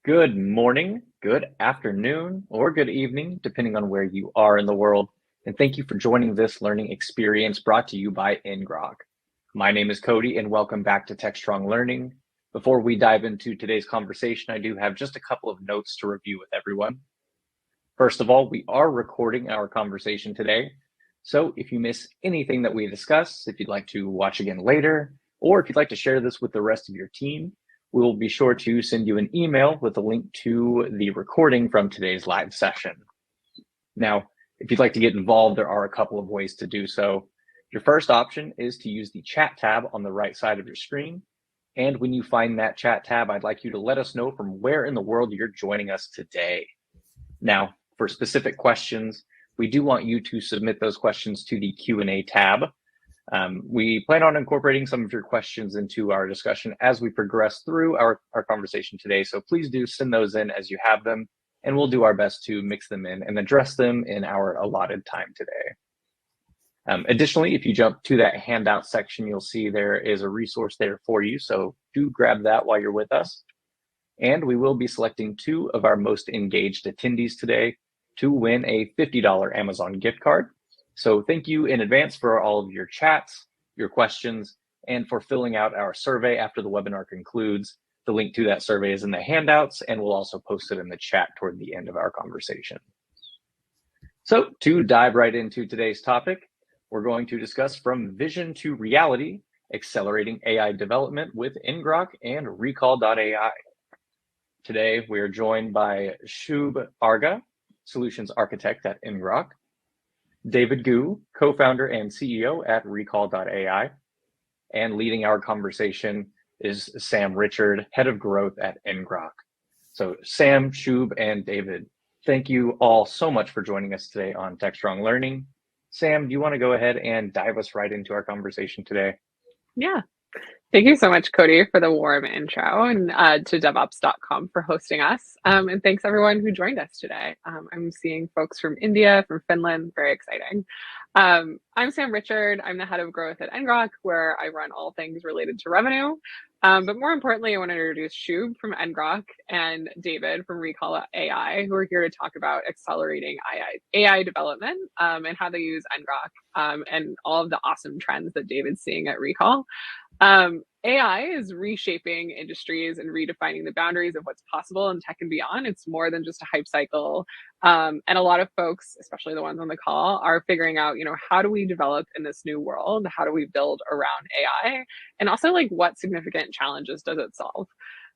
Good morning, good afternoon, or good evening, depending on where you are in the world. And thank you for joining this learning experience brought to you by ngrok. My name is Cody, and welcome back to Tech Strong Learning. Before we dive into today's conversation, I do have just a couple of notes to review with everyone. First of all, we are recording our conversation today. So if you miss anything that we discuss, if you'd like to watch again later, or if you'd like to share this with the rest of your team, we will be sure to send you an email with a link to the recording from today's live session. Now, if you'd like to get involved, there are a couple of ways to do so. Your first option is to use the chat tab on the right side of your screen. And when you find that chat tab, I'd like you to let us know from where in the world you're joining us today. Now, for specific questions, we do want you to submit those questions to the Q&A tab. We plan on incorporating some of your questions into our discussion as we progress through our conversation today. So please do send those in as you have them, and we'll do our best to mix them in and address them in our allotted time today. Additionally, if you jump to that handout section, you'll see there is a resource there for you. So do grab that while you're with us. And we will be selecting 2 of our most engaged attendees today to win a $50 Amazon gift card. So thank you in advance for all of your chats, your questions, and for filling out our survey after the webinar concludes. The link to that survey is in the handouts, and we'll also post it in the chat toward the end of our conversation. So to dive right into today's topic, we're going to discuss from vision to reality, accelerating AI development with ngrok and recall.ai. Today, we are joined by Shubh Arga, Solutions Architect at ngrok, David Gu, co-founder and CEO at recall.ai, and leading our conversation is Sam Richard, head of growth at ngrok. So Sam, Shubh, and David, thank you all so much for joining us today on Tech Strong Learning. Sam, do you want to go ahead and dive us right into our conversation today? Yeah. Thank you so much, Cody, for the warm intro, and to devops.com for hosting us. And thanks everyone who joined us today. I'm seeing folks from India, from Finland, very exciting. I'm Sam Richard. I'm the head of growth at ngrok, where I run all things related to revenue. But more importantly, I want to introduce Shubh from ngrok and David from recall.ai, who are here to talk about accelerating AI development and how they use ngrok and all of the awesome trends that David's seeing at Recall. AI is reshaping industries and redefining the boundaries of what's possible in tech and beyond. It's more than just a hype cycle. And a lot of folks, especially the ones on the call, are figuring out, how do we develop in this new world? How do we build around AI? And also, like, what significant challenges does it solve?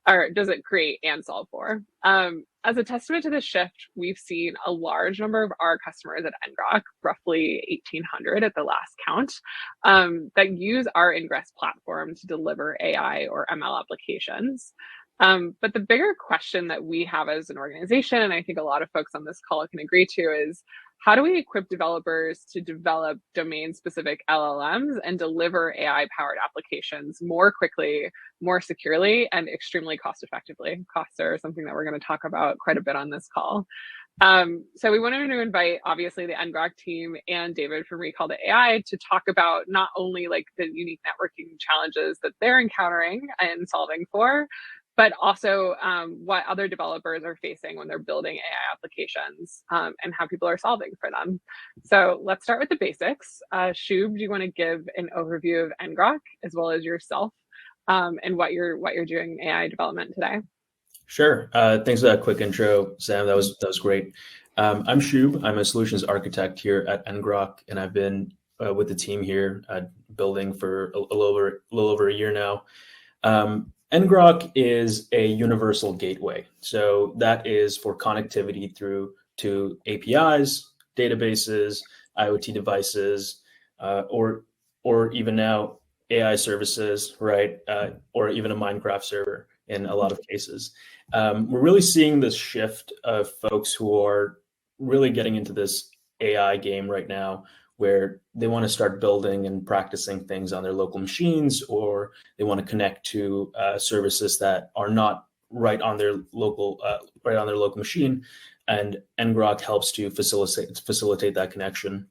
Or does it create and solve for? As a testament to this shift, we've seen a large number of our customers at ngrok, roughly 1,800 at the last count, that use our Ingress platform to deliver AI or ML applications. But the bigger question that we have as an organization, and I think a lot of folks on this call can agree to, is how do we equip developers to develop domain-specific LLMs and deliver AI-powered applications more quickly, more securely, and extremely cost-effectively? Costs are something that we're going to talk about quite a bit on this call. So we wanted to invite, obviously, the ngrok team and David from recall.ai to talk about not only like the unique networking challenges that they're encountering and solving for, but also what other developers are facing when they're building AI applications and how people are solving for them. So let's start with the basics. Shubh, do you want to give an overview of ngrok as well as yourself and what you're doing in AI development today? Sure. Thanks for that quick intro, Sam. That was great. I'm Shubh. I'm a solutions architect here at ngrok, and I've been with the team here building for a little over a year now. ngrok is a universal gateway. So that is for connectivity through to APIs, databases, IoT devices, or even now AI services, right? Or even a Minecraft server in a lot of cases. We're really seeing this shift of folks who are really getting into this AI game right now, where they want to start building and practicing things on their local machines, or they want to connect to services that are not right on their local machine, and ngrok helps to facilitate that connection.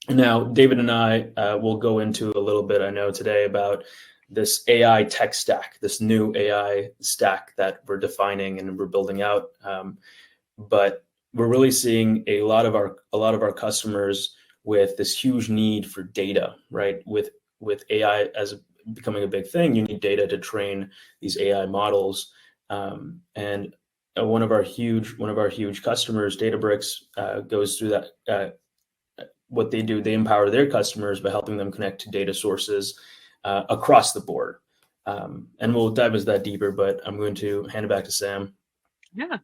Now, David and I will go into a little bit, I know today, about this AI tech stack, this new AI stack that we're defining and we're building out. But we're really seeing a lot of our customers with this huge need for data, right? With AI as becoming a big thing, you need data to train these AI models. And one of our huge customers, Databricks, goes through that. What they do, they empower their customers by helping them connect to data sources across the board. And we'll dive into that deeper, but I'm going to hand it back to Sam. Yeah.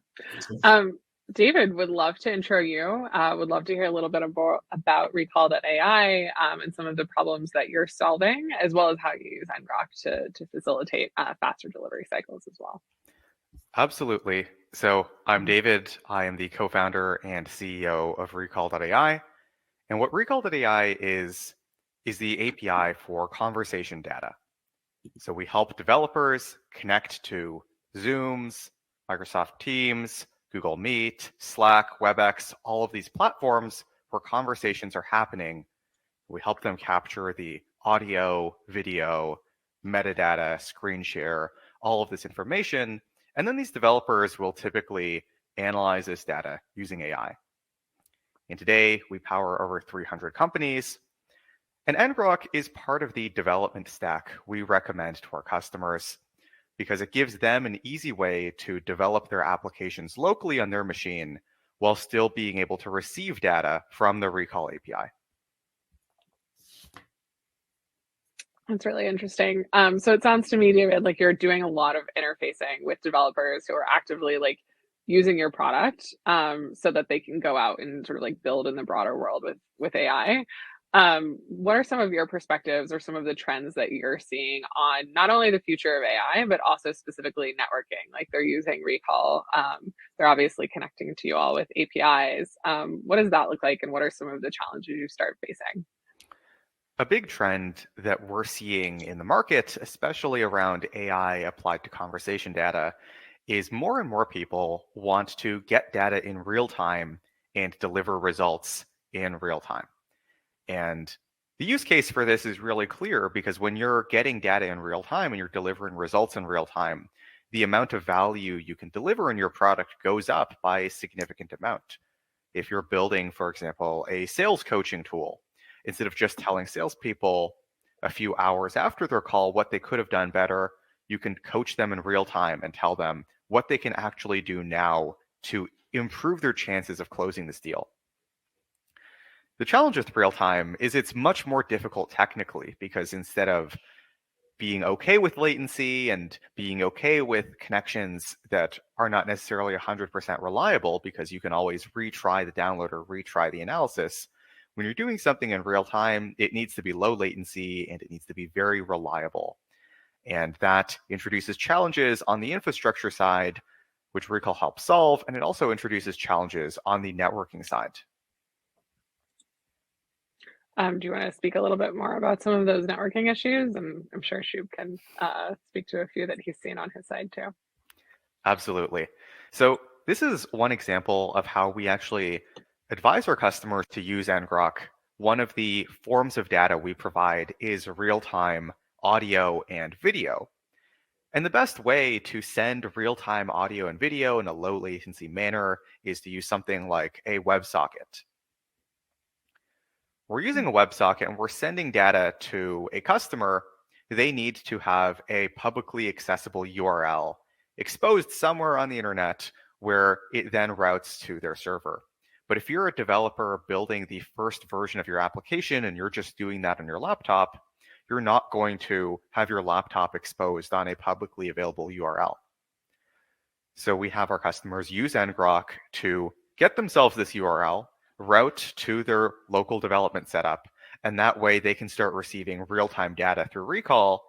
David, would love to intro you. Would love to hear a little bit about Recall.ai and some of the problems that you're solving, as well as how you use ngrok to facilitate faster delivery cycles as well. Absolutely. So I'm David. I am the co-founder and CEO of Recall.ai. And what Recall.ai is the API for conversation data. So we help developers connect to Zooms, Microsoft Teams, Google Meet, Slack, WebEx, all of these platforms where conversations are happening. We help them capture the audio, video, metadata, screen share, all of this information. And then these developers will typically analyze this data using AI. And today we power over 300 companies. And ngrok is part of the development stack we recommend to our customers because it gives them an easy way to develop their applications locally on their machine while still being able to receive data from the Recall API. That's really interesting. So it sounds to me, David, like you're doing a lot of interfacing with developers who are actively like using your product so that they can go out and sort of like build in the broader world with AI. What are some of your perspectives or some of the trends that you're seeing on not only the future of AI, but also specifically networking? Like they're using Recall. They're obviously connecting to you all with APIs. What does that look like? And what are some of the challenges you start facing? A big trend that we're seeing in the market, especially around AI applied to conversation data, is more and more people want to get data in real time and deliver results in real time. And the use case for this is really clear because when you're getting data in real time and you're delivering results in real time, the amount of value you can deliver in your product goes up by a significant amount. If you're building, for example, a sales coaching tool, instead of just telling salespeople a few hours after their call what they could have done better, you can coach them in real time and tell them what they can actually do now to improve their chances of closing this deal. The challenge with real time is it's much more difficult technically because instead of being okay with latency and being okay with connections that are not necessarily 100% reliable because you can always retry the download or retry the analysis, when you're doing something in real time, it needs to be low latency and it needs to be very reliable. And that introduces challenges on the infrastructure side, which Recall helps solve, and it also introduces challenges on the networking side. Do you want to speak a little bit more about some of those networking issues? And I'm sure Shub can speak to a few that he's seen on his side too. Absolutely. So this is one example of how we actually advise our customers to use ngrok. One of the forms of data we provide is real-time audio and video. And the best way to send real-time audio and video in a low latency manner is to use something like a WebSocket. We're using a WebSocket and we're sending data to a customer. They need to have a publicly accessible URL exposed somewhere on the internet where it then routes to their server. But if you're a developer building the first version of your application and you're just doing that on your laptop, you're not going to have your laptop exposed on a publicly available URL. So we have our customers use ngrok to get themselves this URL, route to their local development setup, and that way they can start receiving real-time data through Recall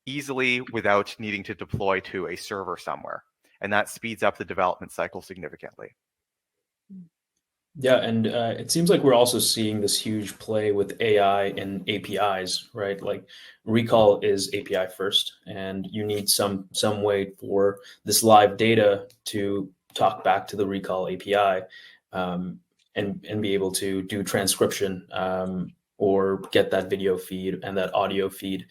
easily without needing to deploy to a server somewhere. And that speeds up the development cycle significantly. Yeah, and it seems like we're also seeing this huge play with AI and APIs, right? Like Recall is API first, and you need some way for this live data to talk back to the Recall API and be able to do transcription or get that video feed and that audio feed.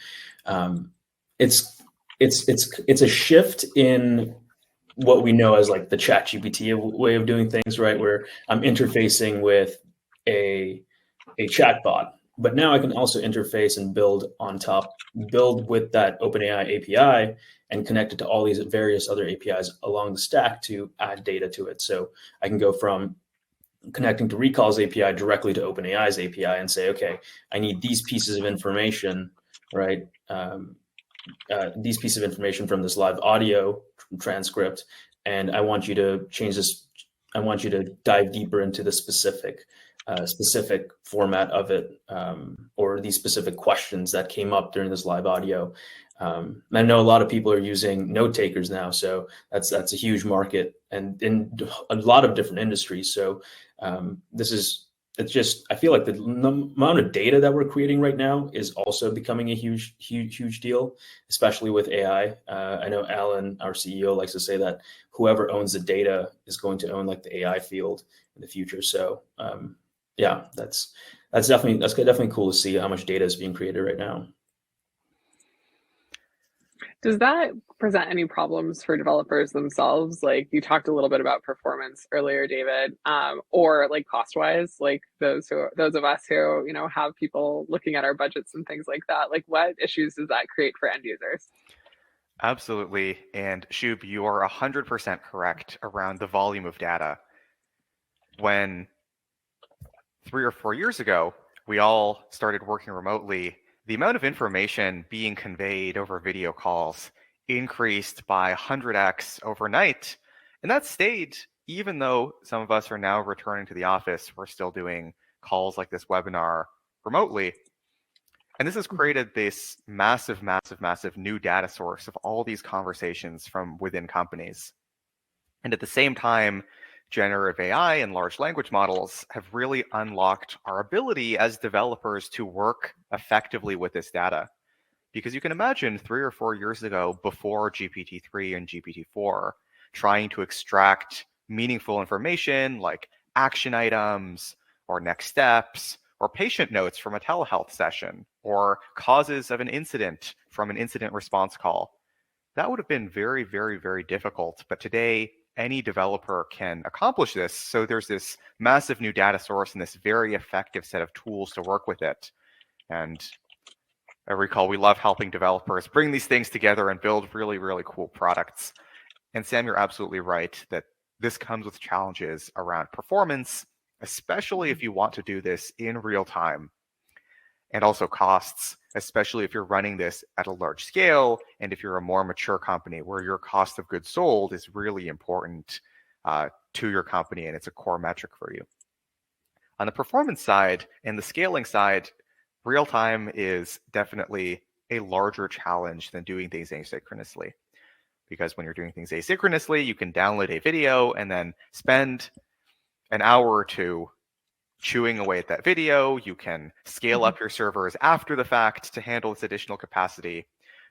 it's a shift in what we know as like the ChatGPT way of doing things, right? Where I'm interfacing with a chatbot, but now I can also interface and build with that OpenAI API and connect it to all these various other APIs along the stack to add data to it. So I can go from connecting to Recall's API directly to OpenAI's API and say, okay, I need these pieces of information, right? These pieces of information from this live audio transcript, and I want you to change this. I want you to dive deeper into the specific format of it, or these specific questions that came up during this live audio. I know a lot of people are using note takers now, so that's a huge market, and in a lot of different industries. So I feel like the amount of data that we're creating right now is also becoming a huge deal, especially with AI. I know Alan, our CEO, likes to say that whoever owns the data is going to own like the AI field in the future. So yeah, that's definitely cool to see how much data is being created right now. Does that present any problems for developers themselves? Like you talked a little bit about performance earlier, David, or like cost-wise, like those of us who, you know, have people looking at our budgets and things like that. Like what issues does that create for end users? Absolutely. And Shub, you are 100% correct around the volume of data. When 3 or 4 years ago, we all started working remotely, the amount of information being conveyed over video calls increased by 100x overnight. And that stayed, even though some of us are now returning to the office, we're still doing calls like this webinar remotely. And this has created this massive new data source of all these conversations from within companies. And at the same time, generative AI and large language models have really unlocked our ability as developers to work effectively with this data. Because you can imagine 3 or 4 years ago, before GPT-3 and GPT-4, trying to extract meaningful information like action items or next steps or patient notes from a telehealth session or causes of an incident from an incident response call. That would have been very, very, very difficult. But today, any developer can accomplish this. So there's this massive new data source and this very effective set of tools to work with it. And I recall we love helping developers bring these things together and build really, really cool products. And Sam, you're absolutely right that this comes with challenges around performance, especially if you want to do this in real time. And also costs, especially if you're running this at a large scale and if you're a more mature company where your cost of goods sold is really important to your company and it's a core metric for you. On the performance side and the scaling side, real time is definitely a larger challenge than doing things asynchronously. Because when you're doing things asynchronously, you can download a video and then spend an hour or two chewing away at that video. You can scale up your servers after the fact to handle this additional capacity.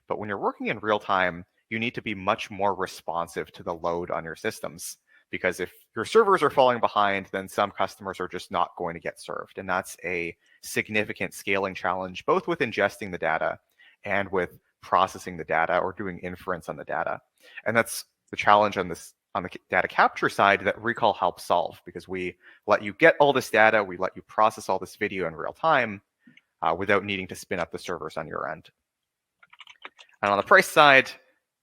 But when you're working in real time, you need to be much more responsive to the load on your systems. Because if your servers are falling behind, then some customers are just not going to get served. And that's a significant scaling challenge, both with ingesting the data and with processing the data or doing inference on the data. And that's the challenge on the data capture side that Recall helps solve, because we let you get all this data, we let you process all this video in real time without needing to spin up the servers on your end. And on the price side,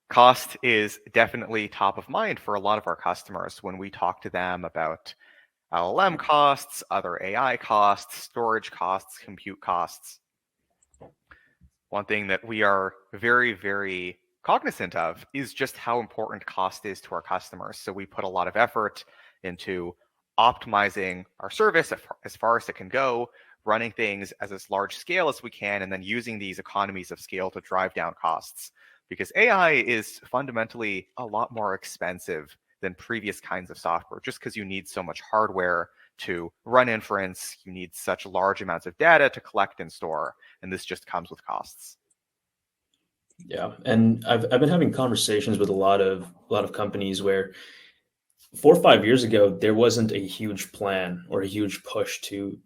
cost is definitely top of mind for a lot of our customers when we talk to them about LLM costs, other AI costs, storage costs, compute costs. One thing that we are very, very cognizant of is just how important cost is to our customers. So we put a lot of effort into optimizing our service as far as it can go, running things as large scale as we can, and then using these economies of scale to drive down costs. Because AI is fundamentally a lot more expensive than previous kinds of software, just because you need so much hardware to run inference, you need such large amounts of data to collect and store, and this just comes with costs. Yeah, and I've been having conversations with a lot of companies where 4 or 5 years ago there wasn't a huge plan or a huge push to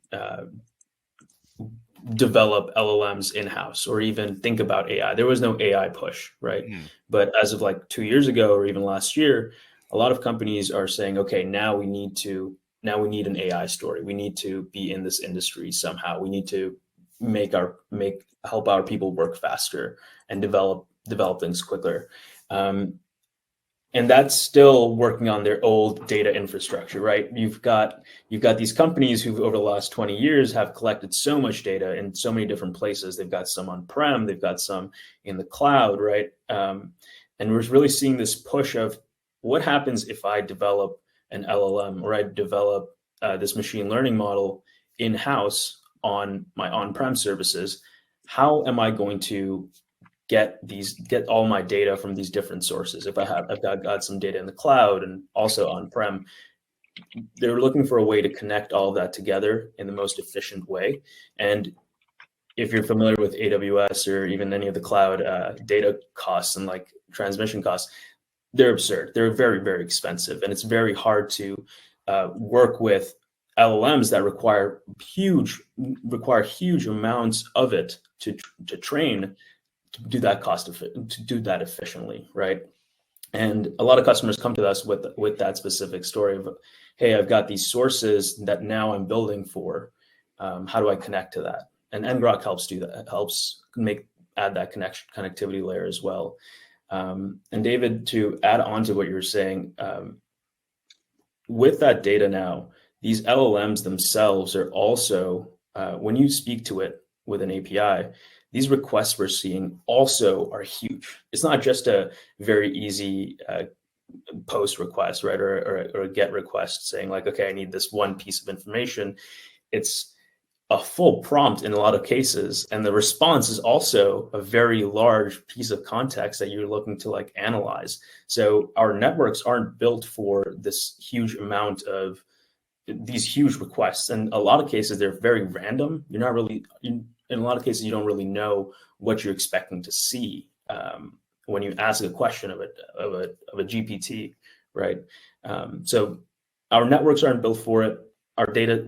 develop LLMs in-house or even think about AI. There was no AI push, right? But as of like 2 years ago or even last year, a lot of companies are saying, okay, now we need an AI story. We need to be in this industry somehow. We need to help our people work faster and develop things quicker. And that's still working on their old data infrastructure, right? You've got these companies who over the last 20 years have collected so much data in so many different places. They've got some on-prem, they've got some in the cloud, right? And we're really seeing this push of what happens if I develop an LLM or I develop this machine learning model in-house on my on-prem services. How am I going to get all my data from these different sources? If I've got some data in the cloud and also on-prem, they're looking for a way to connect all of that together in the most efficient way. And if you're familiar with AWS or even any of the cloud data costs and like transmission costs, they're absurd. They're very, very expensive, and it's very hard to work with LLMs that require huge amounts of it to train, to do that efficiently, right? And a lot of customers come to us with that specific story of, hey, I've got these sources that now I'm building for. How do I connect to that? And ngrok helps do that. It helps add that connectivity layer as well. And David, to add on to what you're saying, with that data now, these LLMs themselves are also, when you speak to it with an API, these requests we're seeing also are huge. It's not just a very easy post request, right, or a get request saying like, okay, I need this one piece of information. It's a full prompt in a lot of cases, and the response is also a very large piece of context that you're looking to like analyze. So our networks aren't built for this huge amount of these huge requests. In a lot of cases, they're very random. You're not really, in a lot of cases, you don't really know what you're expecting to see when you ask a question of a GPT, right? So our networks aren't built for it. Our data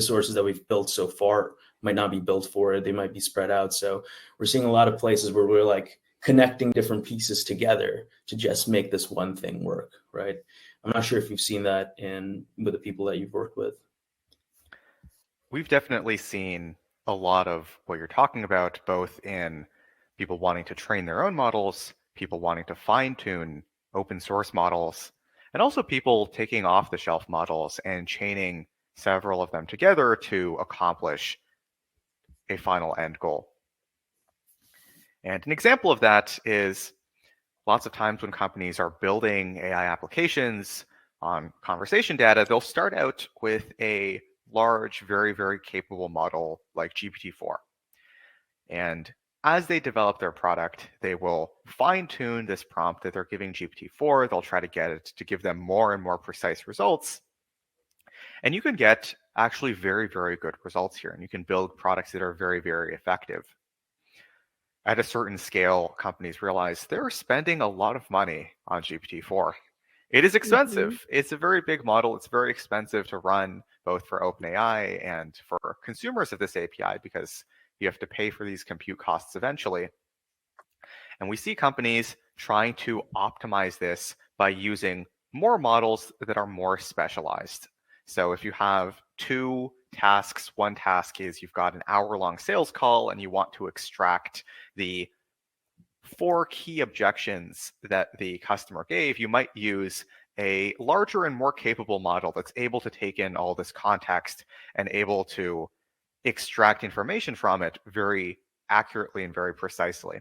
sources that we've built so far might not be built for it. They might be spread out. So we're seeing a lot of places where we're like connecting different pieces together to just make this one thing work, right? I'm not sure if you've seen that with the people that you've worked with. We've definitely seen a lot of what you're talking about, both in people wanting to train their own models, people wanting to fine-tune open source models, and also people taking off-the-shelf models and chaining several of them together to accomplish a final end goal. And an example of that is lots of times when companies are building AI applications on conversation data, they'll start out with a large, very, very capable model like GPT-4. And as they develop their product, they will fine-tune this prompt that they're giving GPT-4. They'll try to get it to give them more and more precise results. And you can get actually very, very good results here. And you can build products that are very, very effective. At a certain scale, companies realize they're spending a lot of money on GPT-4. It is expensive. Mm-hmm. It's a very big model. It's very expensive to run, both for OpenAI and for consumers of this API, because you have to pay for these compute costs eventually. And we see companies trying to optimize this by using more models that are more specialized. So if you have two tasks, one task is you've got an hour-long sales call and you want to extract the 4 key objections that the customer gave, you might use a larger and more capable model that's able to take in all this context and able to extract information from it very accurately and very precisely.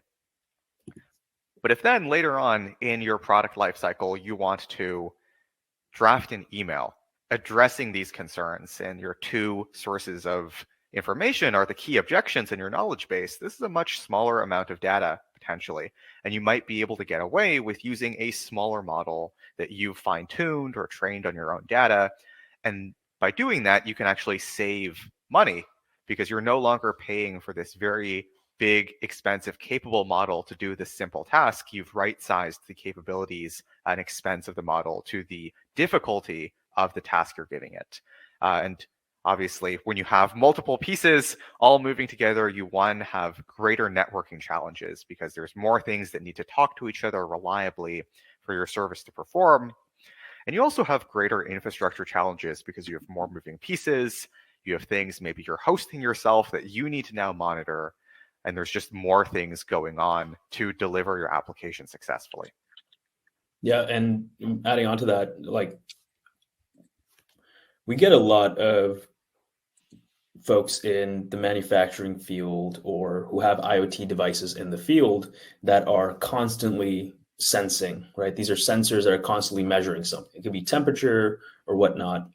But if then later on in your product lifecycle, you want to draft an email addressing these concerns, and your 2 sources of information are the key objections in your knowledge base, this is a much smaller amount of data potentially, and you might be able to get away with using a smaller model that you've fine-tuned or trained on your own data. And by doing that, you can actually save money because you're no longer paying for this very big, expensive, capable model to do this simple task. You've right-sized the capabilities and expense of the model to the difficulty of the task you're giving it. And Obviously, when you have multiple pieces all moving together, you, one, have greater networking challenges because there's more things that need to talk to each other reliably for your service to perform. And you also have greater infrastructure challenges because you have more moving pieces. You have things maybe you're hosting yourself that you need to now monitor. And there's just more things going on to deliver your application successfully. Yeah, and adding on to that, like, we get a lot of folks in the manufacturing field or who have IoT devices in the field that are constantly sensing, right? These are sensors that are constantly measuring something. It could be temperature or whatnot.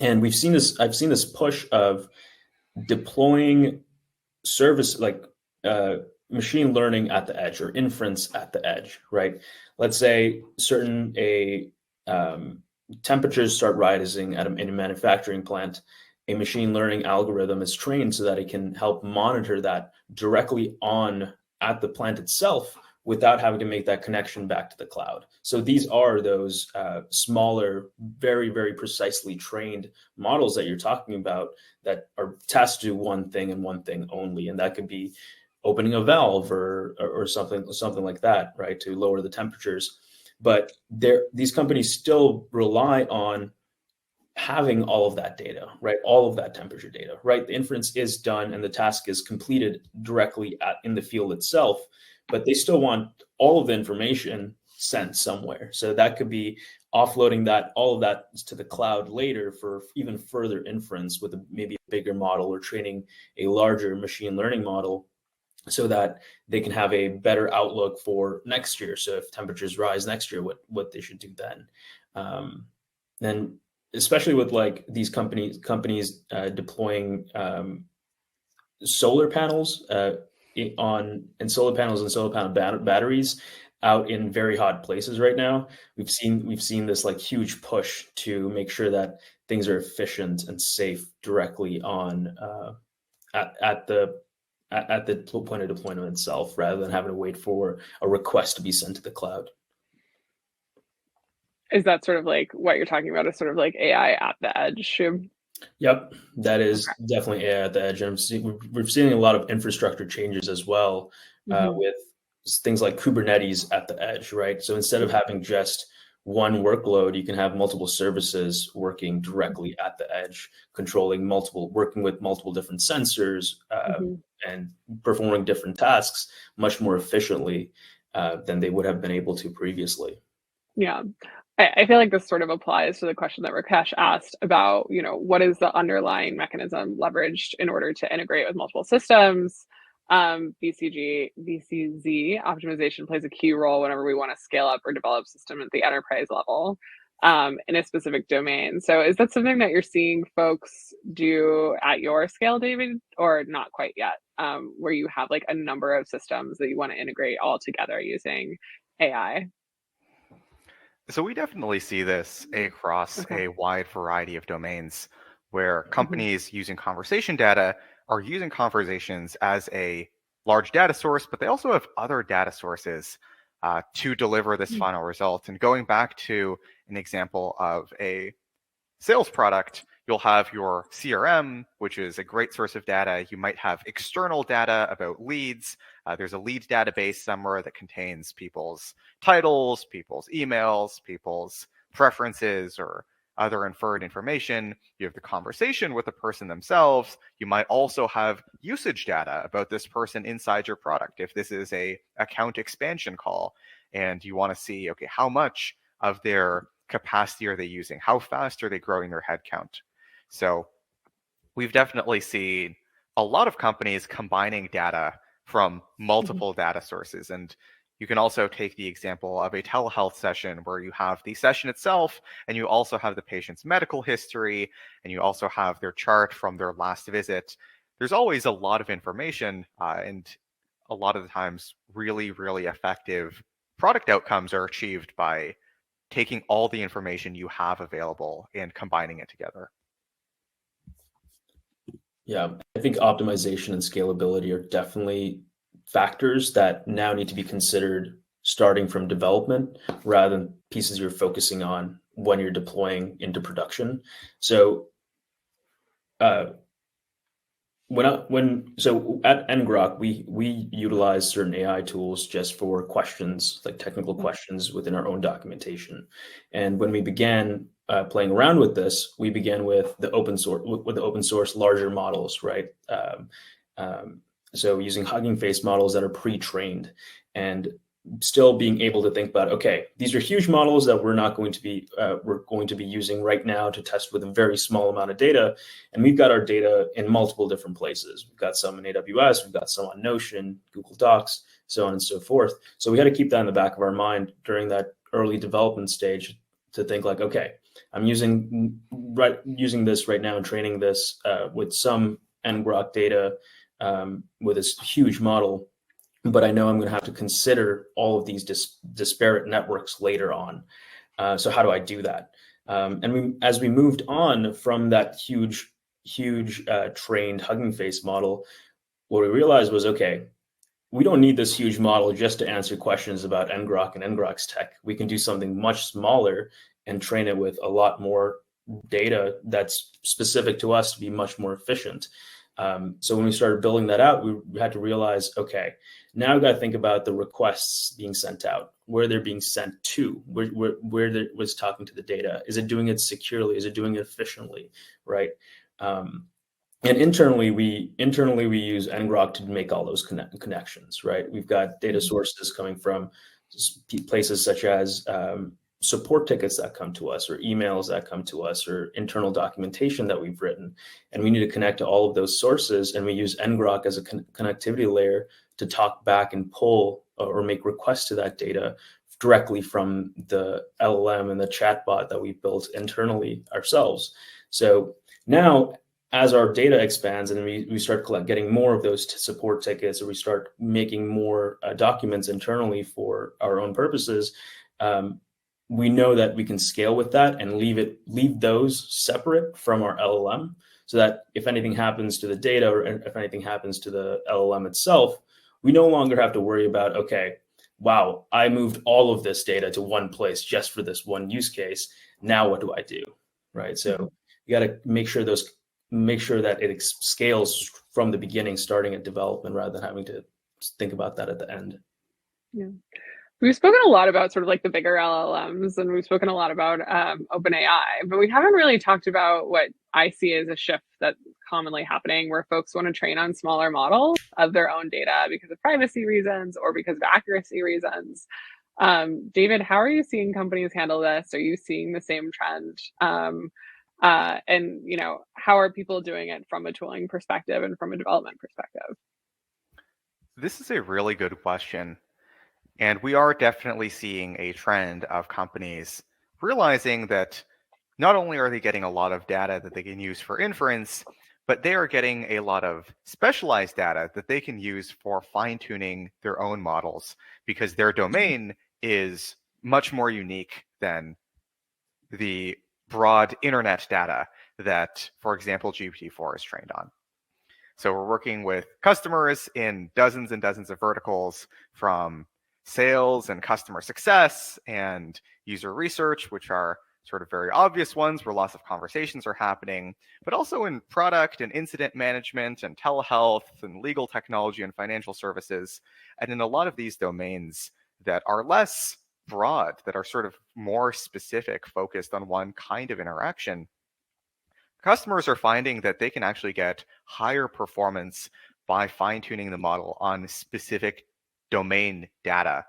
And I've seen this push of deploying service like machine learning at the edge or inference at the edge, right? Let's say certain temperatures start rising in a manufacturing plant. A machine learning algorithm is trained so that it can help monitor that directly on at the plant itself without having to make that connection back to the cloud. So these are those smaller, very, very precisely trained models that you're talking about that are tasked to do one thing and one thing only. And that could be opening a valve or something like that, right, to lower the temperatures. But these companies still rely on having all of that data, right? All of that temperature data, right? The inference is done and the task is completed directly in the field itself, but they still want all of the information sent somewhere. So that could be offloading all of that to the cloud later for even further inference with maybe a bigger model or training a larger machine learning model so that they can have a better outlook for next year. So if temperatures rise next year, what they should do then. And especially with like these companies deploying solar panels and solar panel batteries out in very hot places right now. We've seen this like huge push to make sure that things are efficient and safe directly on at the point of deployment itself, rather than having to wait for a request to be sent to the cloud. Is that sort of like what you're talking about, is sort of like AI at the edge? Yep, that is definitely AI at the edge. And we're seeing a lot of infrastructure changes as well with things like Kubernetes at the edge, right? So instead of having just one workload, you can have multiple services working directly at the edge, working with multiple different sensors and performing different tasks much more efficiently than they would have been able to previously. Yeah. I feel like this sort of applies to the question that Rakesh asked about, what is the underlying mechanism leveraged in order to integrate with multiple systems? BCZ optimization plays a key role whenever we want to scale up or develop system at the enterprise level in a specific domain. So is that something that you're seeing folks do at your scale, David, or not quite yet, where you have like a number of systems that you want to integrate all together using AI? So we definitely see this across a wide variety of domains where companies using conversation data are using conversations as a large data source, but they also have other data sources to deliver this final result. And going back to an example of a sales product, you'll have your CRM, which is a great source of data. You might have external data about leads. There's a lead database somewhere that contains people's titles, people's emails, people's preferences, or other inferred information. You have the conversation with the person themselves. You might also have usage data about this person inside your product. If this is a account expansion call and you want to see, okay, how much of their capacity are they using? How fast are they growing their headcount? So we've definitely seen a lot of companies combining data from multiple data sources. And you can also take the example of a telehealth session where you have the session itself, and you also have the patient's medical history, and you also have their chart from their last visit. There's always a lot of information, and a lot of the times really, really effective product outcomes are achieved by taking all the information you have available and combining it together. Yeah, I think optimization and scalability are definitely factors that now need to be considered starting from development rather than pieces you're focusing on when you're deploying into production. So So at ngrok, we utilize certain AI tools just for questions, like technical questions within our own documentation. And when we began playing around with this, we began with the open source larger models, right? So using Hugging Face models that are pre-trained, and still being able to think about, okay, these are huge models that we're going to be using right now to test with a very small amount of data. And we've got our data in multiple different places. We've got some in AWS, we've got some on Notion, Google Docs, so on and so forth. So we got to keep that in the back of our mind during that early development stage, to think like, okay, I'm using this right now and training this with some ngrok data with this huge model, but I know I'm going to have to consider all of these disparate networks later on. So how do I do that? As we moved on from that huge trained Hugging Face model, what we realized was, okay, we don't need this huge model just to answer questions about ngrok and ngrok's tech. We can do something much smaller and train it with a lot more data that's specific to us to be much more efficient. So when we started building that out, we had to realize, okay, now we've got to think about the requests being sent out, where they're being sent to, where it was talking to the data. Is it doing it securely? Is it doing it efficiently? Right. And internally we use ngrok to make all those connections. Right. We've got data sources coming from places such as support tickets that come to us, or emails that come to us, or internal documentation that we've written, and we need to connect to all of those sources. And we use ngrok as a connectivity layer to talk back and pull or make requests to that data directly from the LLM and the chatbot that we built internally ourselves. So now, as our data expands and we start getting more of those support tickets, or we start making more documents internally for our own purposes, we know that we can scale with that and leave those separate from our LLM, so that if anything happens to the data, or if anything happens to the LLM itself, we no longer have to worry about, okay, wow, I moved all of this data to one place just for this one use case. Now what do I do? Right. So you got to make sure that it scales from the beginning, starting at development, rather than having to think about that at the end. Yeah. We've spoken a lot about sort of like the bigger LLMs, and we've spoken a lot about OpenAI, but we haven't really talked about what I see as a shift that's commonly happening, where folks want to train on smaller models of their own data because of privacy reasons or because of accuracy reasons. David, how are you seeing companies handle this? Are you seeing the same trend? And how are people doing it from a tooling perspective and from a development perspective? This is a really good question. And we are definitely seeing a trend of companies realizing that not only are they getting a lot of data that they can use for inference, but they are getting a lot of specialized data that they can use for fine-tuning their own models, because their domain is much more unique than the broad internet data that, for example, GPT-4 is trained on. So we're working with customers in dozens and dozens of verticals, from sales and customer success and user research, which are sort of very obvious ones where lots of conversations are happening, but also in product and incident management and telehealth and legal technology and financial services. And in a lot of these domains that are less broad, that are sort of more specific, focused on one kind of interaction, customers are finding that they can actually get higher performance by fine-tuning the model on specific domain data.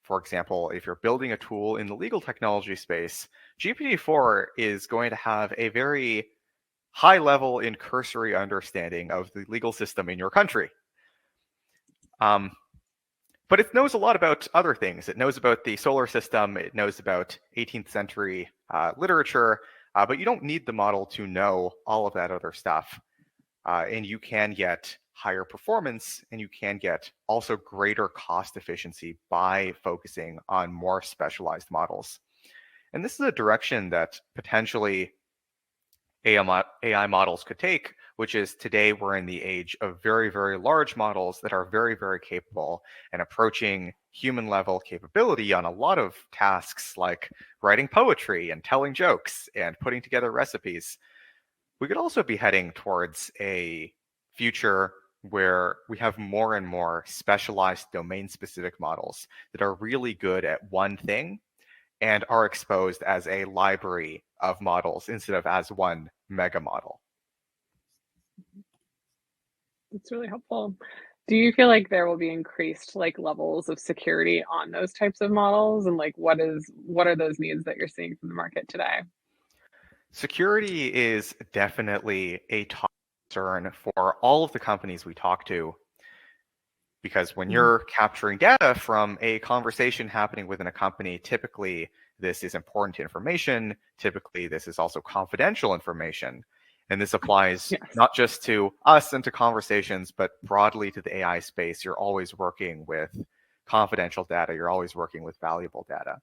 For example, if you're building a tool in the legal technology space, GPT-4 is going to have a very high-level in cursory understanding of the legal system in your country. But it knows a lot about other things. It knows about the solar system. It knows about 18th century literature. But you don't need the model to know all of that other stuff. And you can get higher performance, and you can get also greater cost efficiency by focusing on more specialized models. And this is a direction that potentially AI models could take, which is, today we're in the age of very, very large models that are very, very capable and approaching human level capability on a lot of tasks, like writing poetry and telling jokes and putting together recipes. We could also be heading towards a future where we have more and more specialized domain-specific models that are really good at one thing and are exposed as a library of models instead of as one mega model. That's really helpful. Do you feel like there will be increased like levels of security on those types of models? And like what are those needs that you're seeing from the market today? Security is definitely a top concern for all of the companies we talk to, because when you're capturing data from a conversation happening within a company, typically this is important information. Typically, this is also confidential information. And this applies not just to us and to conversations, but broadly to the AI space. You're always working with confidential data. You're always working with valuable data.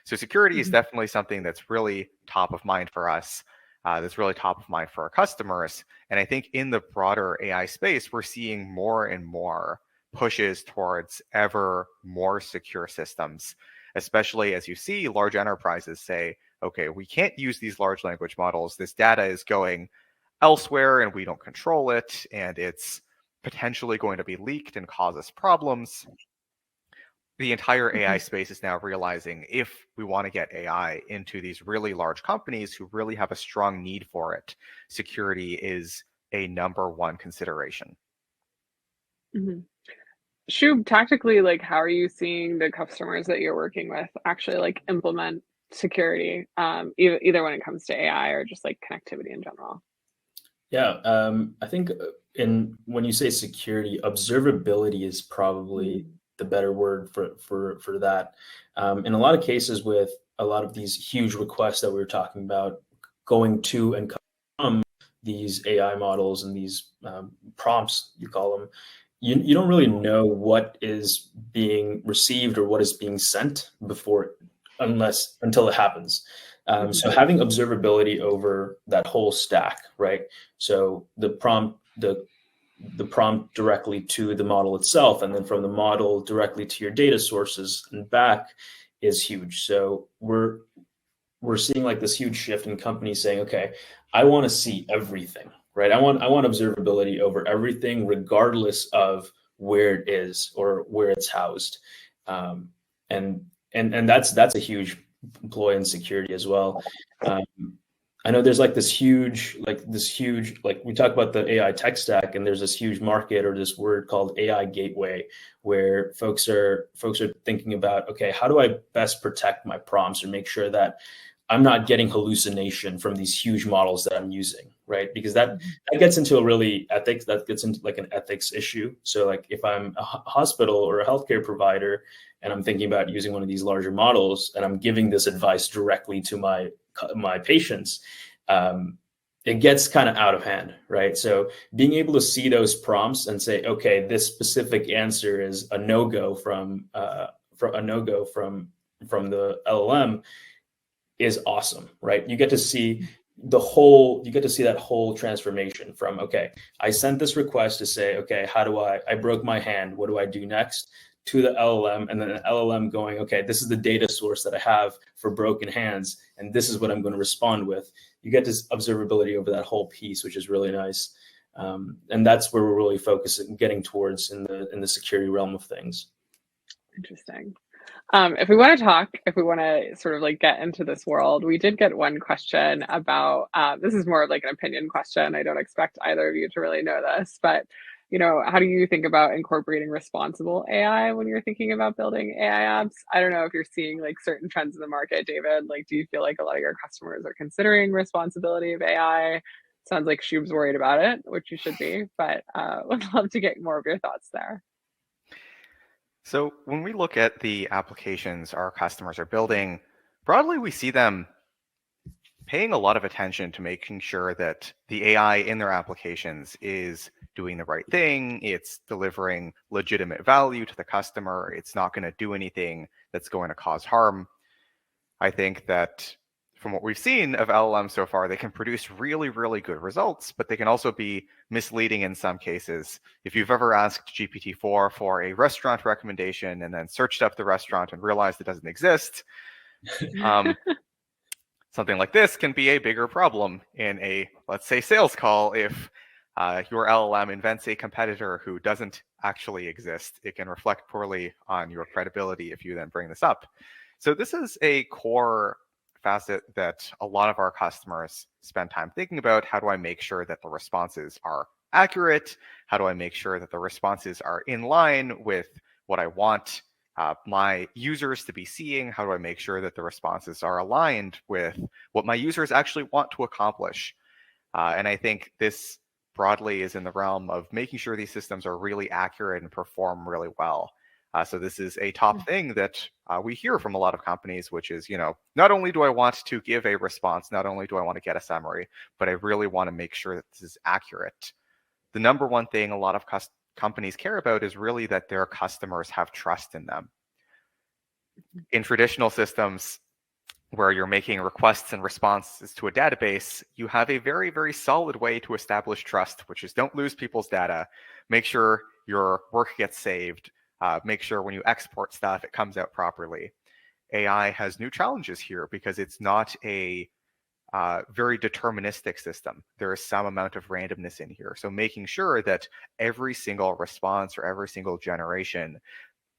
So security is definitely something that's really top of mind for us, that's really top of mind for our customers. And I think in the broader AI space, we're seeing more and more pushes towards ever more secure systems, especially as you see large enterprises say, okay, we can't use these large language models. This data is going elsewhere and we don't control it, and it's potentially going to be leaked and cause us problems. The entire AI space is now realizing if we want to get AI into these really large companies who really have a strong need for it, security is a #1 consideration. Shub, tactically, like how are you seeing the customers that you're working with actually like implement security, either when it comes to AI or just like connectivity in general? Yeah, I think when you say security, observability is probably the better word for that. In a lot of cases, with a lot of these huge requests that we were talking about, going to and from these AI models and these prompts, you call them, you don't really know what is being received or what is being sent until it happens. So having observability over that whole stack, right? So the prompt directly to the model itself, and then from the model directly to your data sources and back is huge. So we're seeing like this huge shift in companies saying, okay, I want to see everything, right? I want observability over everything, regardless of where it is or where it's housed. And that's a huge employ in security as well. I know there's like this huge, like we talk about the AI tech stack, and there's this huge market or this word called AI gateway, where folks are thinking about, okay, how do I best protect my prompts or make sure that I'm not getting hallucination from these huge models that I'm using, right? Because that gets into like an ethics issue. So like if I'm a hospital or a healthcare provider and I'm thinking about using one of these larger models and I'm giving this advice directly to my patients, it gets kind of out of hand, right? So being able to see those prompts and say, okay, this specific answer is a no-go from the LLM is awesome, right? You get to see that whole transformation from, okay, I sent this request to say, okay, I broke my hand, what do I do next? To the LLM, and then an LLM going, okay, this is the data source that I have for broken hands, and this is what I'm going to respond with. You get this observability over that whole piece, which is really nice. And that's where we're really focusing, getting towards in the security realm of things. Interesting. If we want to sort of like get into this world, we did get one question about, this is more of like an opinion question. I don't expect either of you to really know this, but how do you think about incorporating responsible AI when you're thinking about building AI apps? I don't know if you're seeing like certain trends in the market, David. Like, do you feel like a lot of your customers are considering responsibility of AI? Sounds like Shub's worried about it, which you should be, but would love to get more of your thoughts there. So when we look at the applications our customers are building, broadly we see them paying a lot of attention to making sure that the AI in their applications is doing the right thing, it's delivering legitimate value to the customer, it's not going to do anything that's going to cause harm. I think that from what we've seen of LLMs so far, they can produce really, really good results, but they can also be misleading in some cases. If you've ever asked GPT-4 for a restaurant recommendation and then searched up the restaurant and realized it doesn't exist, something like this can be a bigger problem in a, let's say, sales call if your LLM invents a competitor who doesn't actually exist. It can reflect poorly on your credibility if you then bring this up. So this is a core facet that a lot of our customers spend time thinking about. How do I make sure that the responses are accurate? How do I make sure that the responses are in line with what I want my users to be seeing? How do I make sure that the responses are aligned with what my users actually want to accomplish? And I think this broadly is in the realm of making sure these systems are really accurate and perform really well. So this is a top thing that we hear from a lot of companies, which is, not only do I want to give a response, not only do I want to get a summary, but I really want to make sure that this is accurate. The number one thing a lot of companies care about is really that their customers have trust in them. In traditional systems where you're making requests and responses to a database, you have a very, very solid way to establish trust, which is don't lose people's data, make sure your work gets saved, make sure when you export stuff, it comes out properly. AI has new challenges here because it's not a very deterministic system. There is some amount of randomness in here. So making sure that every single response or every single generation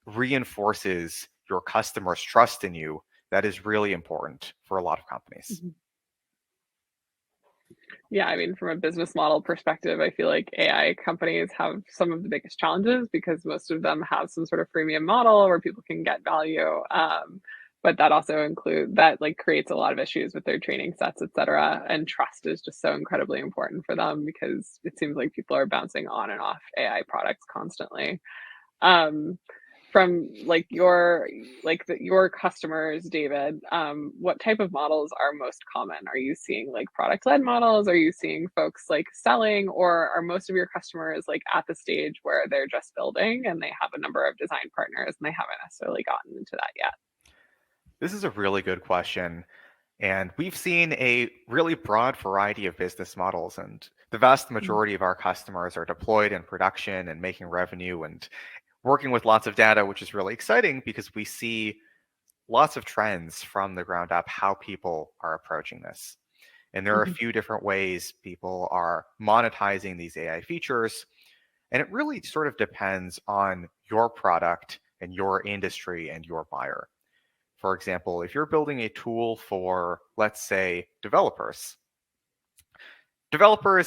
reinforces your customers' trust in you, that is really important for a lot of companies. Mm-hmm. Yeah, I mean, from a business model perspective, I feel like AI companies have some of the biggest challenges because most of them have some sort of freemium model where people can get value. But that also creates a lot of issues with their training sets, et cetera. And trust is just so incredibly important for them because it seems like people are bouncing on and off AI products constantly. From your customers, David, what type of models are most common? Are you seeing like product-led models? Are you seeing folks like selling, or are most of your customers like at the stage where they're just building and they have a number of design partners and they haven't necessarily gotten into that yet? This is a really good question. And we've seen a really broad variety of business models, and the vast majority of our customers are deployed in production and making revenue and working with lots of data, which is really exciting because we see lots of trends from the ground up how people are approaching this. And there are a few different ways people are monetizing these AI features. And it really sort of depends on your product and your industry and your buyer. For example, if you're building a tool for, let's say,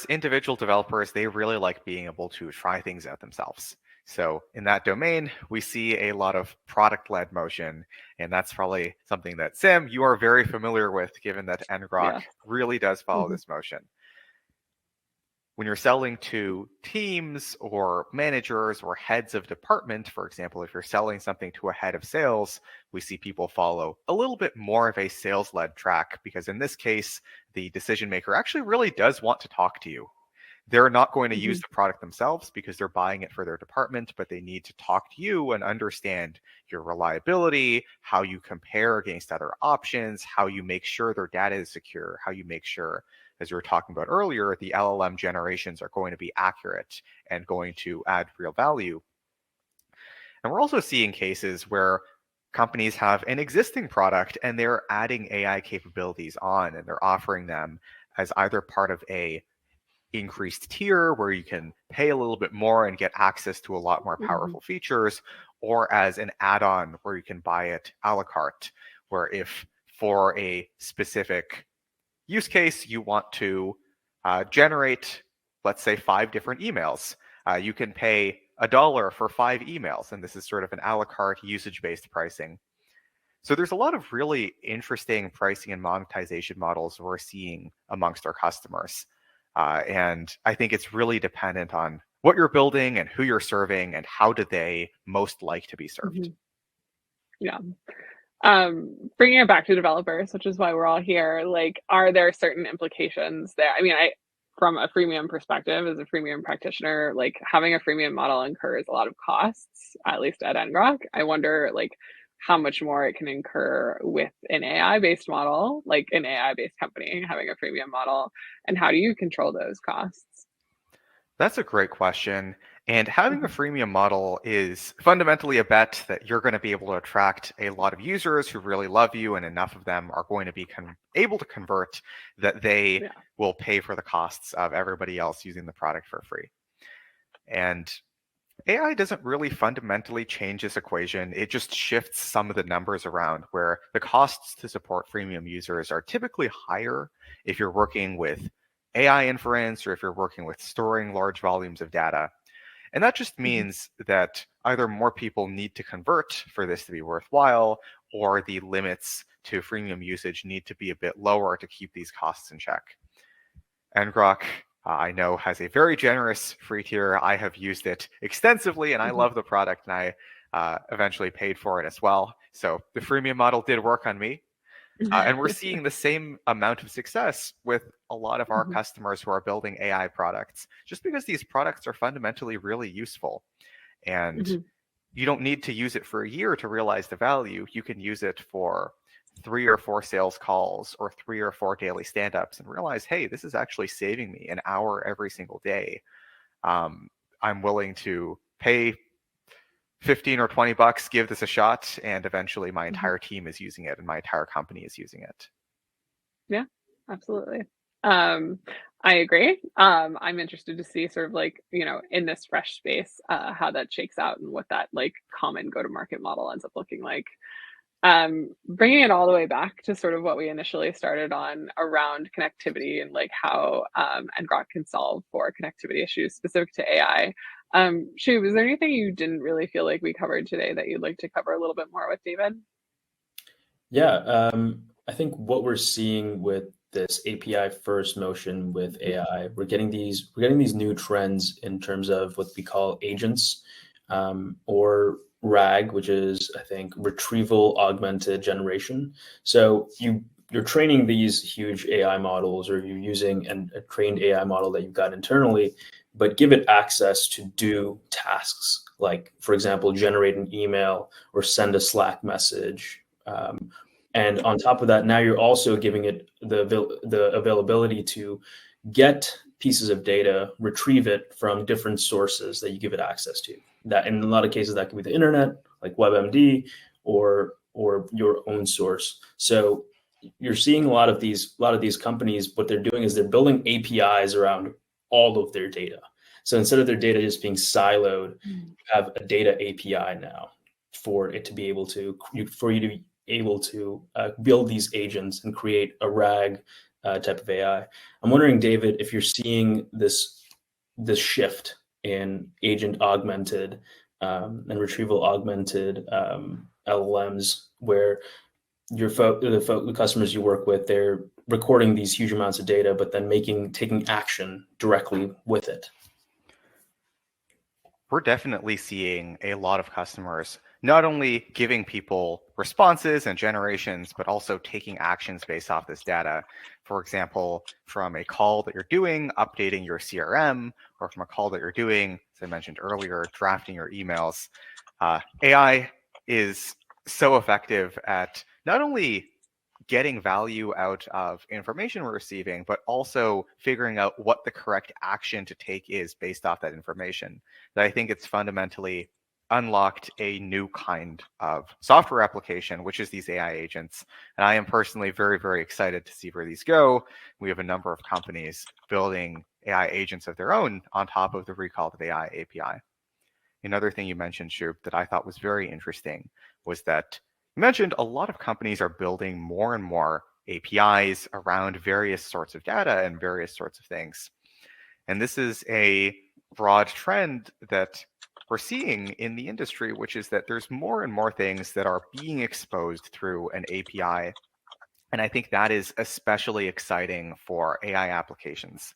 individual developers, they really like being able to try things out themselves. So in that domain, we see a lot of product-led motion, and that's probably something that, Sam, you are very familiar with, given that ngrok really does follow this motion. When you're selling to teams or managers or heads of department, for example, if you're selling something to a head of sales, we see people follow a little bit more of a sales-led track because in this case, the decision maker actually really does want to talk to you. They're not going to use the product themselves because they're buying it for their department, but they need to talk to you and understand your reliability, how you compare against other options, how you make sure their data is secure, how you make sure, as you were talking about earlier, the LLM generations are going to be accurate and going to add real value. And we're also seeing cases where companies have an existing product and they're adding AI capabilities on, and they're offering them as either part of a increased tier where you can pay a little bit more and get access to a lot more powerful features, or as an add-on where you can buy it a la carte, where if for a specific use case you want to generate, let's say, 5 different emails, you can pay $1 for 5 emails, and this is sort of an a la carte usage-based pricing. So there's a lot of really interesting pricing and monetization models we're seeing amongst our customers. And I think it's really dependent on what you're building and who you're serving and how do they most like to be served. Yeah. Bringing it back to developers, which is why we're all here, like, are there certain implications there? I mean, from a freemium perspective, as a freemium practitioner, like having a freemium model incurs a lot of costs, at least at ngrok. I wonder, like, how much more it can incur with an AI-based model, like an AI-based company having a freemium model, and how do you control those costs? That's a great question. And having a freemium model is fundamentally a bet that you're going to be able to attract a lot of users who really love you, and enough of them are going to be able to convert that they will pay for the costs of everybody else using the product for free. And AI doesn't really fundamentally change this equation. It just shifts some of the numbers around, where the costs to support freemium users are typically higher if you're working with AI inference or if you're working with storing large volumes of data. And that just means that either more people need to convert for this to be worthwhile, or the limits to freemium usage need to be a bit lower to keep these costs in check. ngrok, I know, has a very generous free tier. I have used it extensively, and I love the product, and I eventually paid for it as well. So the freemium model did work on me. And we're seeing the same amount of success with a lot of our customers who are building AI products, just because these products are fundamentally really useful. And you don't need to use it for a year to realize the value. You can use it for 3 or 4 sales calls or 3 or 4 daily stand-ups and realize, hey, this is actually saving me an hour every single day. I'm willing to pay 15 or 20 bucks, give this a shot, and eventually my entire team is using it and my entire company is using it. Yeah, absolutely. I agree. I'm interested to see sort of like, in this fresh space, how that shakes out and what that like common go-to-market model ends up looking like. Bringing it all the way back to sort of what we initially started on around connectivity and like how ngrok can solve for connectivity issues specific to AI. Shub, is there anything you didn't really feel like we covered today that you'd like to cover a little bit more with David? Yeah, I think what we're seeing with this API first motion with AI, we're getting these new trends in terms of what we call agents, or RAG, which is, I think, retrieval augmented generation. So you're training these huge AI models, or you're using a trained AI model that you've got internally, but give it access to do tasks like, for example, generate an email or send a Slack message. And on top of that, now you're also giving it the availability to get pieces of data, retrieve it from different sources that you give it access to. That in a lot of cases that could be the internet, like WebMD, or your own source. So you're seeing a lot of these companies, what they're doing is they're building APIs around all of their data. So instead of their data just being siloed, you have a data API now for it to be able to, for you to be able to build these agents and create a RAG type of AI. I'm wondering, David, if you're seeing this shift in agent augmented and retrieval augmented LLMs, where the customers you work with, they're recording these huge amounts of data, but then taking action directly with it. We're definitely seeing a lot of customers not only giving people responses and generations, but also taking actions based off this data. For example, from a call that you're doing, updating your CRM, or from a call that you're doing, as I mentioned earlier, drafting your emails. AI is so effective at not only getting value out of information we're receiving, but also figuring out what the correct action to take is based off that information. That I think it's fundamentally unlocked a new kind of software application, which is these AI agents. And I am personally very, very excited to see where these go. We have a number of companies building AI agents of their own on top of the Recall of AI API. Another thing you mentioned, Shub, that I thought was very interesting was that you mentioned a lot of companies are building more and more APIs around various sorts of data and various sorts of things. And this is a broad trend that we're seeing in the industry, which is that there's more and more things that are being exposed through an API. And I think that is especially exciting for AI applications.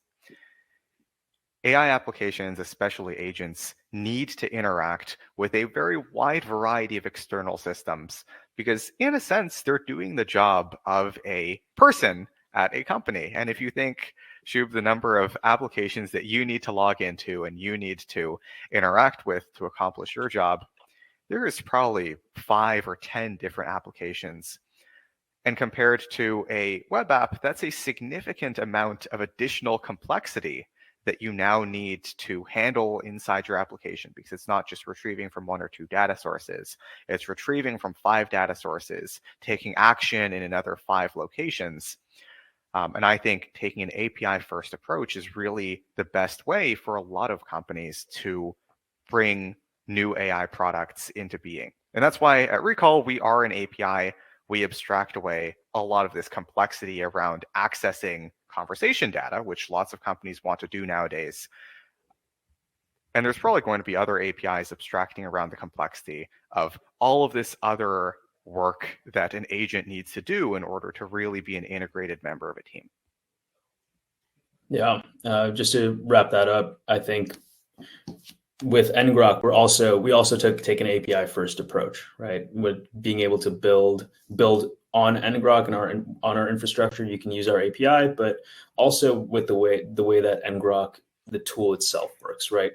AI applications, especially agents, need to interact with a very wide variety of external systems because, in a sense, they're doing the job of a person at a company. And if you think, Shub, the number of applications that you need to log into and you need to interact with to accomplish your job, there is probably 5 or 10 different applications. And compared to a web app, that's a significant amount of additional complexity that you now need to handle inside your application, because it's not just retrieving from 1 or 2 data sources, it's retrieving from 5 data sources, taking action in another 5 locations. And I think taking an API first approach is really the best way for a lot of companies to bring new AI products into being. And that's why at Recall, we are an API. We abstract away a lot of this complexity around accessing conversation data, which lots of companies want to do nowadays. And there's probably going to be other APIs abstracting around the complexity of all of this other work that an agent needs to do in order to really be an integrated member of a team. Yeah, just to wrap that up, I think with ngrok, we also take an API first approach, right? With being able to build on ngrok and on our infrastructure, you can use our API, but also with the way that ngrok, the tool itself, works, right?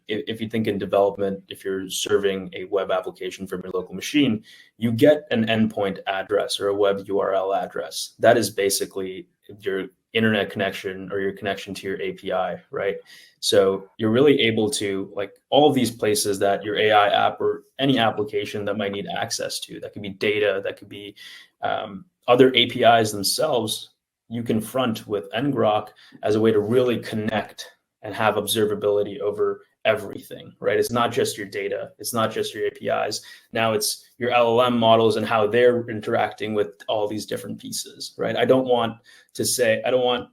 If you think in development, if you're serving a web application from your local machine, you get an endpoint address or a web URL address. That is basically your internet connection or your connection to your API, right? So you're really able to, like, all of these places that your AI app or any application that might need access to, that could be data, that could be other APIs themselves, you confront with ngrok as a way to really connect and have observability over everything, right? It's not just your data. It's not just your APIs. Now it's your LLM models and how they're interacting with all these different pieces, right? I don't want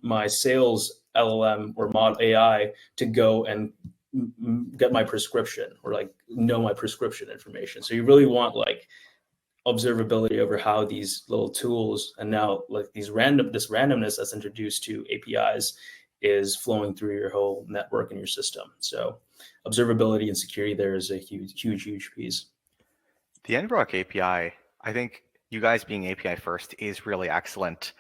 my sales LLM or mod AI to go and get my prescription or like know my prescription information. So you really want like observability over how these little tools and now like this randomness that's introduced to APIs is flowing through your whole network and your system. So observability and security there is a huge piece. The ngrok API, I think you guys being API first is really excellent.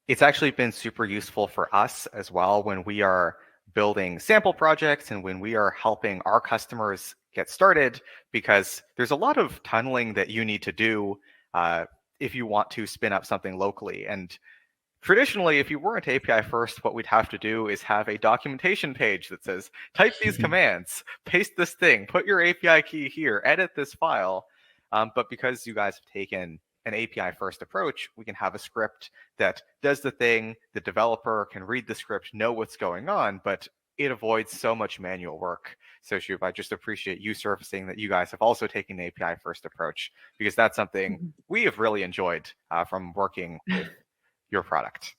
It's actually been super useful for us as well when we are building sample projects and when we are helping our customers get started, because there's a lot of tunneling that you need to do if you want to spin up something locally. And traditionally, if you weren't API first, what we'd have to do is have a documentation page that says, type these commands, paste this thing, put your API key here, edit this file. But because you guys have taken an API first approach, we can have a script that does the thing, the developer can read the script, know what's going on, but it avoids so much manual work. So Shub, I just appreciate you surfacing that you guys have also taken an API first approach, because that's something we have really enjoyed from working with your product.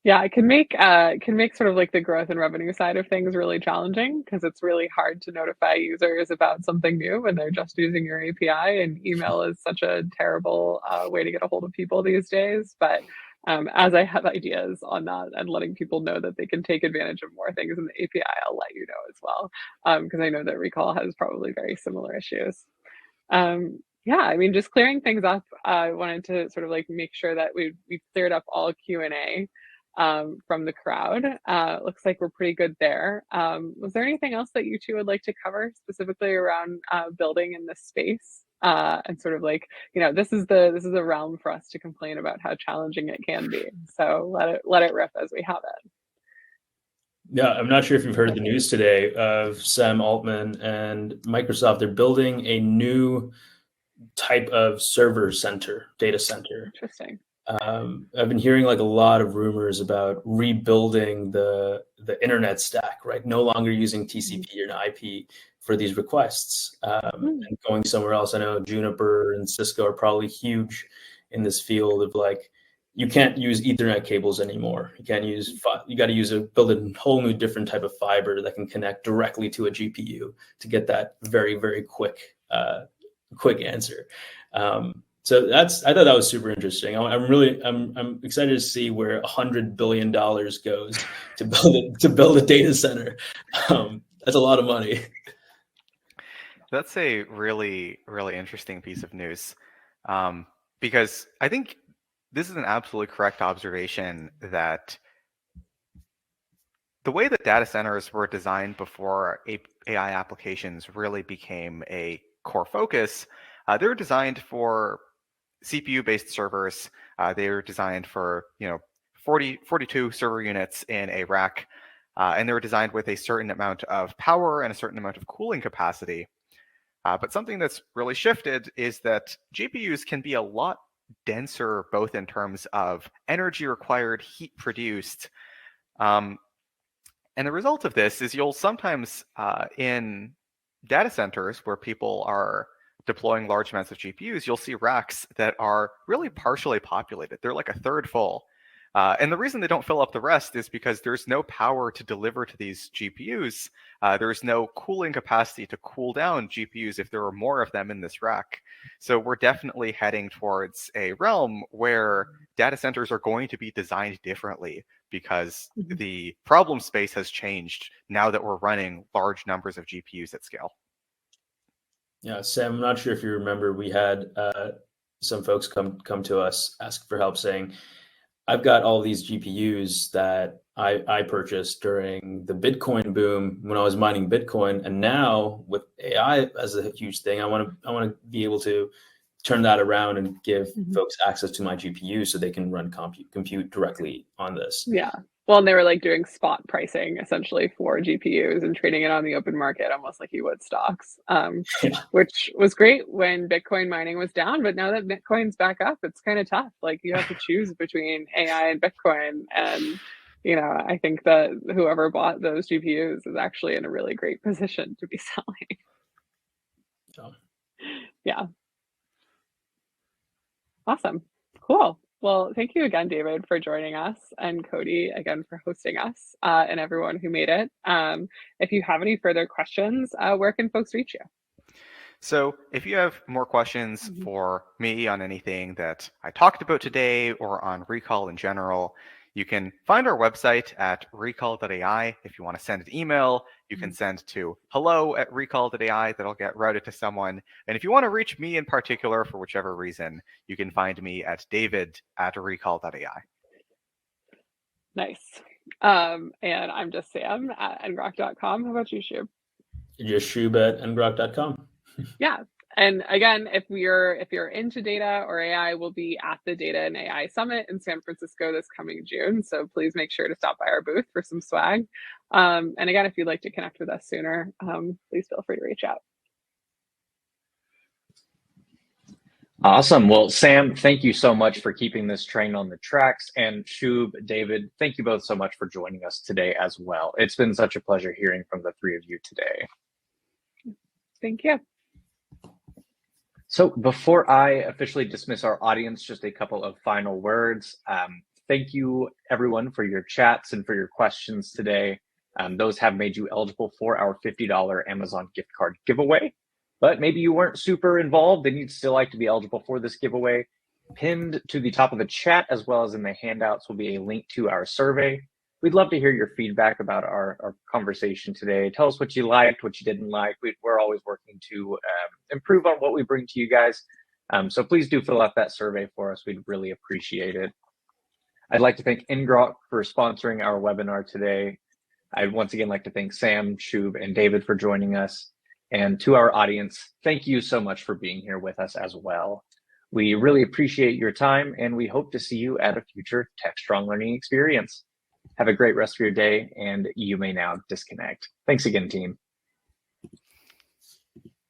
Yeah, it can make sort of like the growth and revenue side of things really challenging, because it's really hard to notify users about something new when they're just using your API, and email is such a terrible way to get a hold of people these days. But as I have ideas on that and letting people know that they can take advantage of more things in the API, I'll let you know as well, because I know that Recall has probably very similar issues. Yeah, I mean, just clearing things up, I wanted to sort of like make sure that we've cleared up all Q&A from the crowd. Looks like we're pretty good there. Was there anything else that you two would like to cover specifically around building in this space? And sort of like, this is the realm for us to complain about how challenging it can be. So let it rip as we have it. Yeah, I'm not sure if you've heard the news today of Sam Altman and Microsoft. They're building a new type of data center. Interesting. I've been hearing like a lot of rumors about rebuilding the internet stack, right? No longer using TCP or IP for these requests and going somewhere else. I know Juniper and Cisco are probably huge in this field of like, you can't use Ethernet cables anymore. You got to build a whole new different type of fiber that can connect directly to a GPU to get that very, very quick answer. So I thought that was super interesting. I'm excited to see where $100 billion goes to build a data center. That's a lot of money. That's a really, really interesting piece of news, because I think this is an absolutely correct observation that the way that data centers were designed before AI applications really became a core focus, they were designed for CPU-based servers. They were designed for 42 server units in a rack, and they were designed with a certain amount of power and a certain amount of cooling capacity. But something that's really shifted is that GPUs can be a lot denser, both in terms of energy required, heat produced. And the result of this is you'll sometimes, in data centers where people are deploying large amounts of GPUs, you'll see racks that are really partially populated. They're like a third full. And the reason they don't fill up the rest is because there's no power to deliver to these GPUs. There's no cooling capacity to cool down GPUs if there are more of them in this rack. So we're definitely heading towards a realm where data centers are going to be designed differently because the problem space has changed now that we're running large numbers of GPUs at scale. Yeah, Sam, I'm not sure if you remember, we had some folks come to us ask for help saying, I've got all these GPUs that I purchased during the Bitcoin boom when I was mining Bitcoin, and now with AI as a huge thing, I want to be able to turn that around and give folks access to my GPU so they can run compute directly on this. Yeah. Well, and they were like doing spot pricing essentially for GPUs and trading it on the open market, almost like you would stocks, which was great when Bitcoin mining was down. But now that Bitcoin's back up, it's kind of tough. Like you have to choose between AI and Bitcoin. And, you know, I think that whoever bought those GPUs is actually in a really great position to be selling. Yeah. Awesome. Cool. Well, thank you again, David, for joining us, and Cody again for hosting us, and everyone who made it. If you have any further questions, where can folks reach you? So if you have more questions for me on anything that I talked about today or on Recall in general, you can find our website at recall.ai. If you want to send an email, you can send to hello@recall.ai. That'll get routed to someone. And if you want to reach me in particular for whichever reason, you can find me at david@recall.ai. Nice. And I'm just Sam at ngrok.com. How about you, Shub? Just shub@ngrok.com. Yeah. And again, if you're into data or AI, we'll be at the Data and AI Summit in San Francisco this coming June. So please make sure to stop by our booth for some swag. And again, if you'd like to connect with us sooner, please feel free to reach out. Awesome. Well, Sam, thank you so much for keeping this train on the tracks. And Shub, David, thank you both so much for joining us today as well. It's been such a pleasure hearing from the three of you today. Thank you. So before I officially dismiss our audience, just a couple of final words. Thank you, everyone, for your chats and for your questions today. Those have made you eligible for our $50 Amazon gift card giveaway. But maybe you weren't super involved and you'd still like to be eligible for this giveaway. Pinned to the top of the chat, as well as in the handouts, will be a link to our survey. We'd love to hear your feedback about our conversation today. Tell us what you liked, what you didn't like. We're always working to improve on what we bring to you guys. So please do fill out that survey for us. We'd really appreciate it. I'd like to thank ngrok for sponsoring our webinar today. I'd once again like to thank Sam, Shub, and David for joining us. And to our audience, thank you so much for being here with us as well. We really appreciate your time, and we hope to see you at a future TechStrong learning experience. Have a great rest of your day, and you may now disconnect. Thanks again, team.